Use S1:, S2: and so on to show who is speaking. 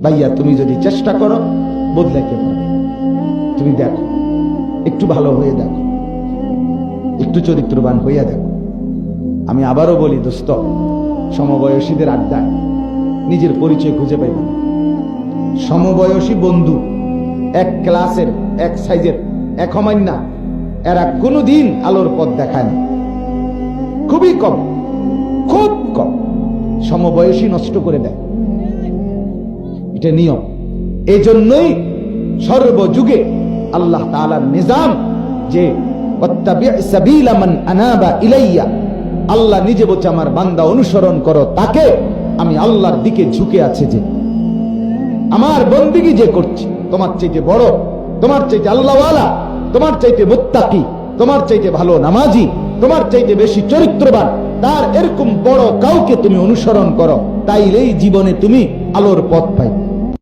S1: ভাইয়া তুমি যদি চেষ্টা করো বদলাইতে পারো। তুমি দেখো, একটু ভালো হয়ে দেখো, একটু চরিত্রবান হইয়া দেখো। আমি আবারও বলি দোস্ত, সমবয়সীদের আড্ডায় নিজের পরিচয় খুঁজে পাইবেন। সমবয়সী বন্ধু, এক ক্লাসের, এক সাইজের, এক অমান্যা, এরা কোনোদিন আলোর পথ দেখায় না। খুবই কম, খুব কম। সমবয়সী নষ্ট করে দেয়, এটা নিয়ম। এই জন্যই সর্বযুগে আল্লাহ তাআলার নিজাম যে ওয়াত্তাবি' সাবিলা মান আনাবা ইলাইয়া, আল্লাহ নিজে বলছে আমার বান্দা অনুসরণ করো তাকে, আমি আল্লাহর দিকে ঝুঁকে আছে যে আমার বন্দেগী যে করছে, তোমার চাইতে বড়, তোমার চাইতে আল্লাহওয়ালা, তোমার চাইতে মুত্তাকি, তোমার চাইতে ভালো নামাজি, তোমার চাইতে বেশি চরিত্রবান, তার এরকম বড় কাউকে তুমি অনুসরণ করো, তাইলেই জীবনে তুমি আলোর পথ পাইবে।